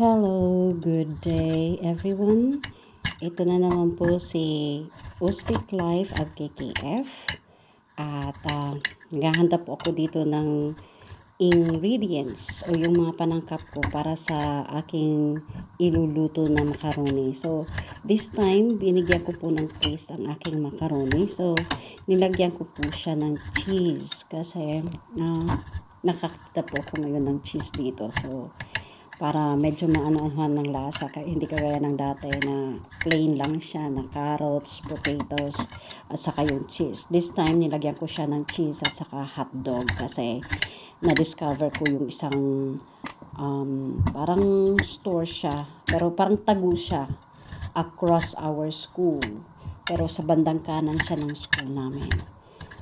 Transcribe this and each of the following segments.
Hello, good day everyone. Ito na naman po si Uzbek Life at KKF at naghahanda po ako dito ng ingredients o yung mga panangkap ko para sa aking iluluto na macaroni. So, this time, binigyan ko po ng taste ang aking macaroni. So, nilagyan ko po siya ng cheese kasi nakakita po ako ngayon ng cheese dito. So, para medyo maano-anuhan ng lasa, hindi kagaya ng dati na plain lang siya na carrots, potatoes at saka yung cheese. This time nilagyan ko siya ng cheese at saka hotdog kasi na-discover ko yung isang parang store siya, pero parang tago siya across our school, pero sa bandang kanan siya ng school namin.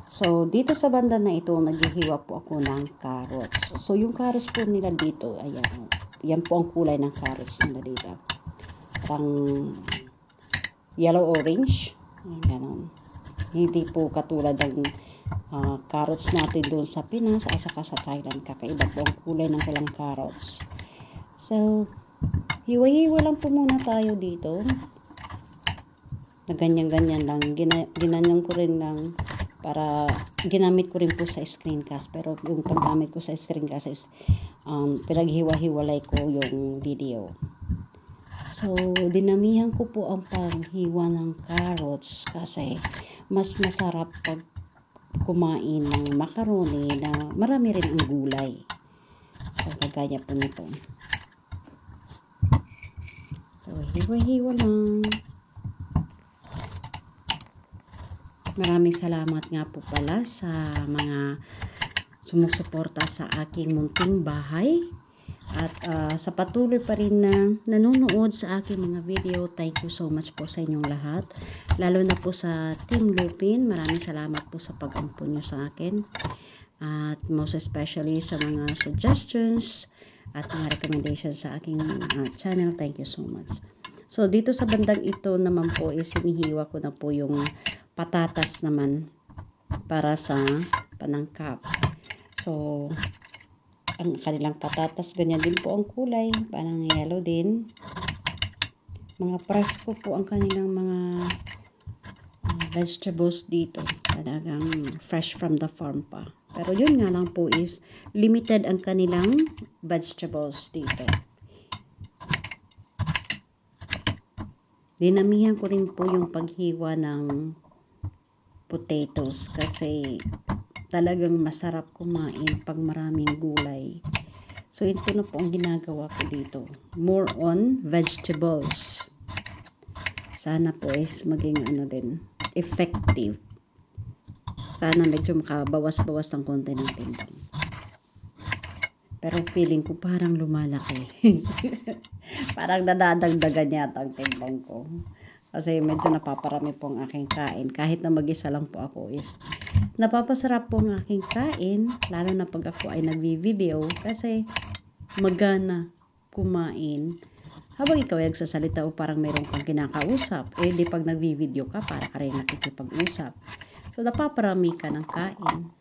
So, dito sa banda na ito, naghihiwa po ako ng carrots. So, yung carrots po nila dito, ayan. Yan po ang kulay ng carrots nila dito. Parang yellow-orange. Ganon. Hindi po katulad ng carrots natin doon sa Pinas at saka sa Thailand. Kakaiba po ang kulay ng kailang carrots. So, hiwa-hiwa lang po muna tayo dito. Na ganyan-ganyan lang. Ginanyan ko rin lang para ginamit ko rin po sa screencast, pero yung paggamit ko sa screencast is pinaghiwa-hiwalay ko yung video. So, dinamihan ko po ang paghiwa ng carrots kasi mas masarap pag kumain ng macaroni na marami rin ang gulay. So, kagaya po nito. So, hiwa-hiwa lang. Maraming salamat nga po pala sa mga sumusuporta sa aking munting bahay at sa patuloy pa rin na nanonood sa aking mga video. Thank you so much po sa inyong lahat, lalo na po sa Team Lupin. Maraming salamat po sa pag-ampun nyo sa akin at most especially sa mga suggestions at mga recommendations sa aking channel. Thank you so much. So dito sa bandang ito naman po is hinihiwa ko na po yung patatas naman para sa panangkap. So, ang kanilang patatas, ganyan din po ang kulay, parang yellow din. Mga presko po ang kanilang mga vegetables dito. Talagang fresh from the farm pa. Pero yun nga lang po is limited ang kanilang vegetables dito. Dinamihan ko rin po yung paghiwa ng potatoes kasi talagang masarap kumain pag maraming gulay. So, ito na po ang ginagawa ko dito. More on vegetables. Sana po is maging din, effective. Sana medyo makabawas-bawas ng konti ng timbang. Pero feeling ko parang lumalaki. Parang nadadagdagan yata ang timbang ko. Kasi medyo napaparami po ang aking kain. Kahit na mag-isa lang po ako is napapasarap po ang aking kain. Lalo na pag ako ay nagvi-video. Kasi magana kumain. Habang ikaw ay nagsasalita o parang mayroon kang kinakausap. Eh di pag nagvi-video ka, para ka rin nakikipag-usap. So napaparami ka ng kain.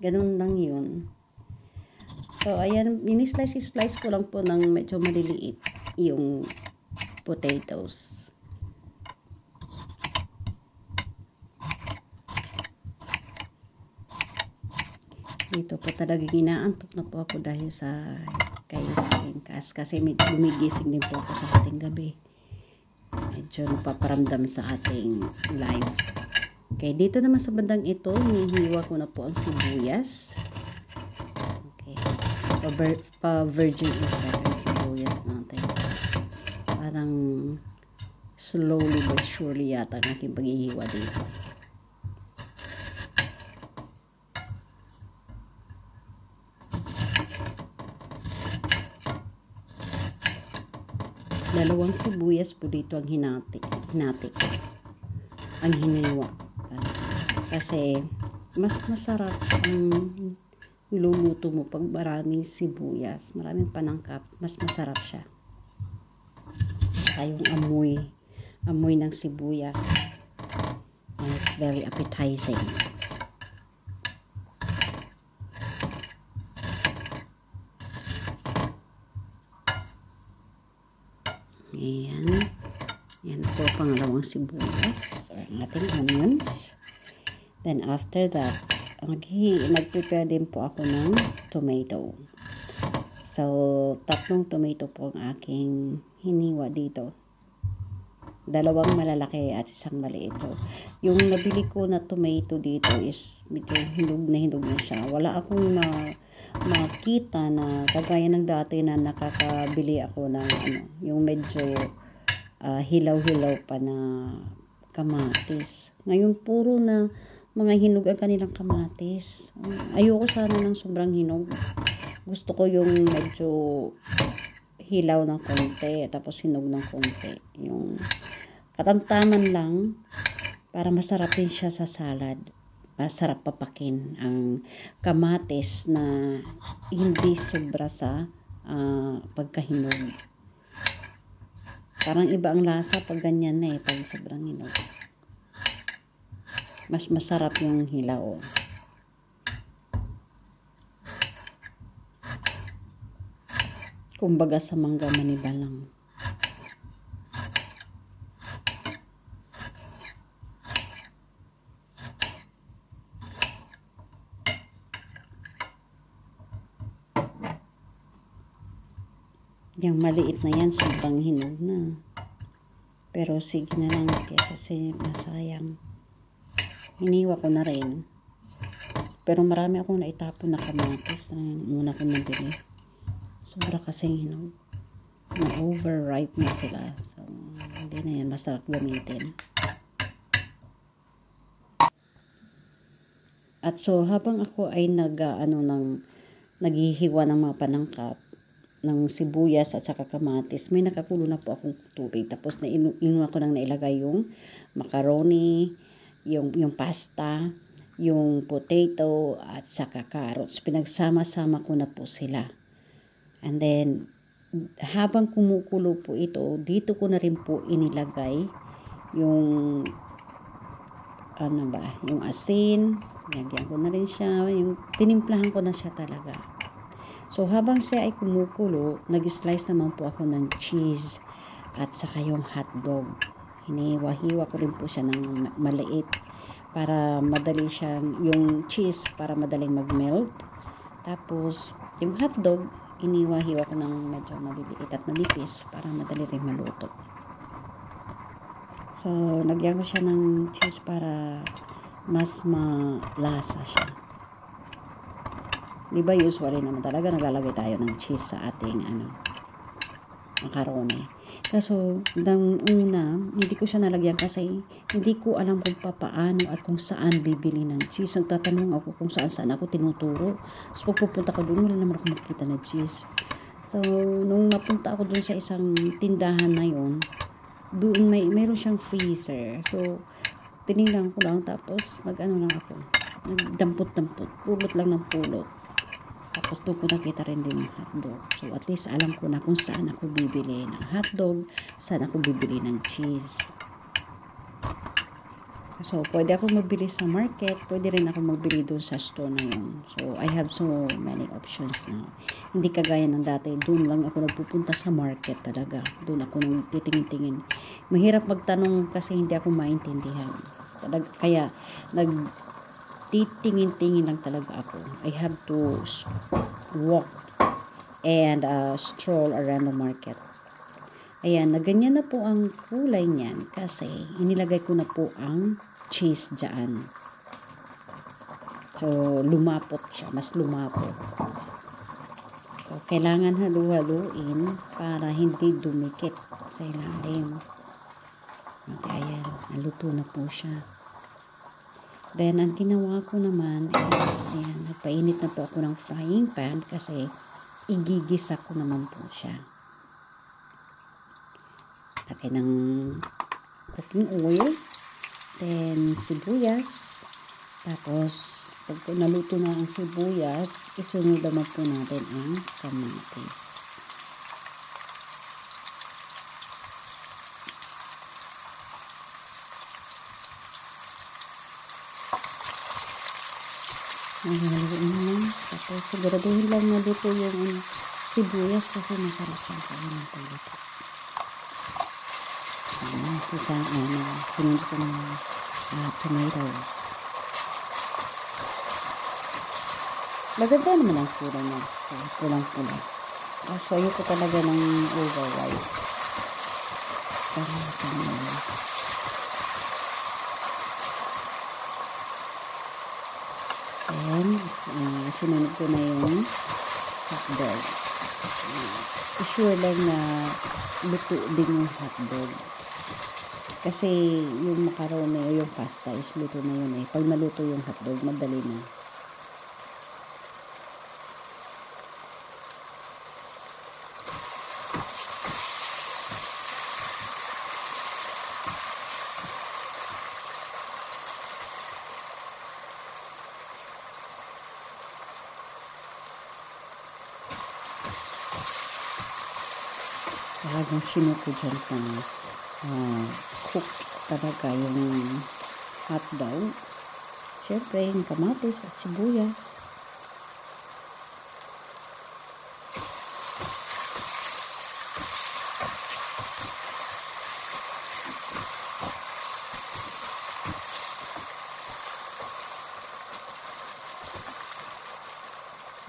Ganun lang yun. So ayan, ini-slice ko lang po ng medyo maliliit yung potatoes. Dito po talaga ginaantok na po ako dahil sa kay screencast kasi gumigising din po ako sa ating gabi. Medyo napaparamdam sa ating live. Okay, dito naman sa bandang ito, hinihiwa ko na po ang sibuyas. Okay. Pa-virgin effect ang sibuyas natin. Parang slowly but surely yata ang aking paghihiwa dito. Dalawang sibuyas po dito ang hinati ko. Ang hiniwa. Kasi mas masarap ang luluto mo pag maraming sibuyas. Maraming panangkap. Mas masarap siya. Yung amoy ng sibuyas. And it's very appetizing. Ayan. Yan po, pangalawang sibuyas. So, ang ating onions. Then, after that, nag-prepare din po ako ng tomato. So, 3 tomato po ang aking hiniwa dito. 2 malalaki at 1 maliit. So, yung nabili ko na tomato dito is medyo hinog na siya. Wala akong makita na kagaya ng dati na nakakabili ako ng yung medyo hilaw-hilaw pa na kamatis. Ngayon puro na mga hinog ang kanilang kamatis. Ayoko sana ng sobrang hinog. Gusto ko yung medyo hilaw ng konti, tapos hinog ng konti. Yung katamtaman lang para masarap din siya sa salad. Masarap papakin ang kamatis na hindi sobra sa pagkahinog. Parang iba ang lasa pag ganyan na pag sobrang hinog. Mas masarap yung hilaw. Kumbaga sa mangga maniba lang. Yung maliit na yan, sobrang hinog na. Pero sige na lang kesa masayang. Hiniwa ko na rin. Pero marami akong naitapon na kamatis na muna ko nabili. Sobra kasing hinog. Na-overripe na sila. So, hindi na yan masarap gamitin. At so, habang ako ay naghihiwa ng mga panangkap ng sibuyas at saka kamatis, may nakakulo na po akong tubig. Tapos inuwa ko nang nailagay yung macaroni, yung pasta, yung potato at saka carrots. Pinagsama-sama ko na po sila. And then, habang kumukulo po ito, dito ko na rin po inilagay yung yung asin. Lagyan ko na rin siya. Yung tinimplahan ko na siya talaga. So, habang siya ay kumukulo, nag-slice naman po ako ng cheese at saka yung hotdog. Hiniwa-hiwa ko rin po siya ng maliit para madali siyang, yung cheese para madaling mag-melt. Tapos, yung hotdog, iniwa-hiwa ko ng medyo maliliit at manipis para madali rin maluto. So, nagyan ko siya ng cheese para mas malasa siya. Diba usually naman talaga naglalagay tayo ng cheese sa ating macaroni. Kaso, nang una, hindi ko siya nalagyan kasi hindi ko alam kung paano at kung saan bibili ng cheese. Nagtatanong ako kung saan ako tinuturo. So, pag pupunta ko doon, wala naman ako makikita na cheese. So, nung napunta ako doon sa isang tindahan na yun, doon mayroon siyang freezer. So, tinignan ko lang tapos lang ako. Nagdampot-dampot. Pulot lang ng pulot. Tapos doon ko nakita rin din yung hotdog. So, at least alam ko na kung saan ako bibili ng hotdog, saan ako bibili ng cheese. So, pwede ako magbili sa market, pwede rin ako magbili doon sa store na yun. So, I have so many options now. Hindi kagaya ng dati, doon lang ako nagpupunta sa market talaga. Doon ako nang titingin-tingin. Mahirap magtanong kasi hindi ako maintindihan. Kaya, titingin-tingin lang talaga ako. I have to walk and stroll around the market. Ayan, ganyan na po ang kulay niyan kasi inilagay ko na po ang cheese dyan. So, lumapot siya. Mas lumapot. So, kailangan halu-haluin para hindi dumikit sa ilalim. Okay, ayan. Naluto na po siya. Then, ang ginawa ko naman is, ayan, nagpainit na po ako ng frying pan kasi igigisa ko naman po siya. Lagay ng cooking oil, then sibuyas, tapos pag naluto na ang sibuyas, isunod naman po natin ang kamatis. Haluin mo lang. Tapos siguraduhin lang na dito yung sibuyas kasi masarap ang kain ng pagluto. Sinunod ko ng tomatoes. Maganda naman ang kulay niya. Pulang-pula. So, ayoko talaga ng over white. And, sinunod ko na yung hotdog. Sure lang na luto din yung hotdog. Kasi yung macaroni o yung pasta is luto na yun eh. Pag naluto yung hotdog, madali na. Talagang sinuko dyan na cook talaga yung hotdog. Siyempre, yung kamatis at sibuyas.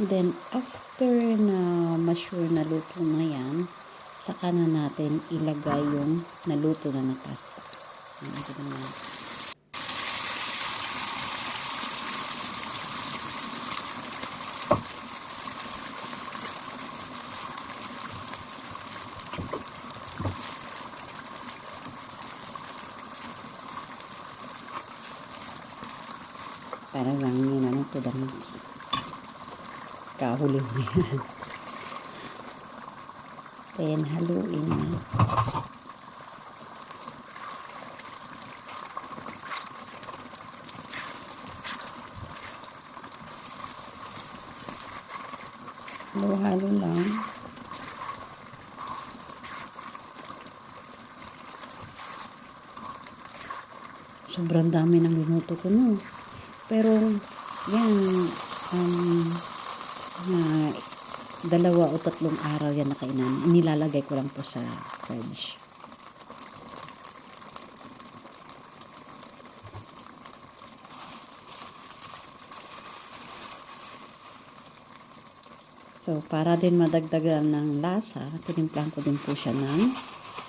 Then, after na ma-sure na luto na yan, saka na natin ilagay yung naluto na pasta. Para lang yun to the max. Kahuli mo yan. Then, haluin na. Halo-halo lang. Sobrang dami ng minuto ko, no? Pero, yan, dalawa o tatlong araw yan na kainan. Nilalagay ko lang po sa fridge. So, para din madagdagan ng lasa, tinimplan ko din po siya ng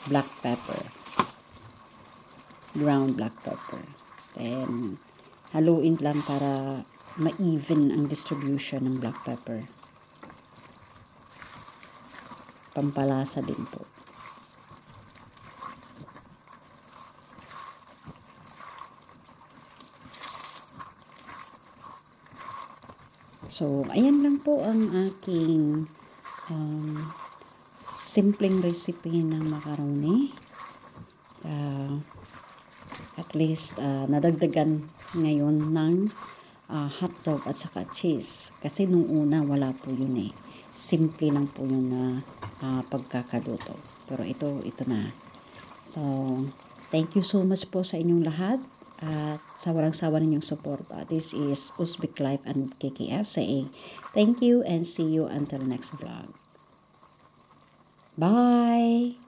black pepper. Ground black pepper. Then, haluin lang para ma-even ang distribution ng black pepper. Pampalasa din po. So, ayan lang po ang aking simpleng recipe ng macaroni. At least, nadagdagan ngayon ng hotdog at saka cheese. Kasi nung una, wala po yun eh. Simple lang po yun na pagkakaluto. Pero ito na. So, thank you so much po sa inyong lahat. At sa walang sawa ninyong support. This is Uzbek Life and KKF saying thank you and see you until next vlog. Bye!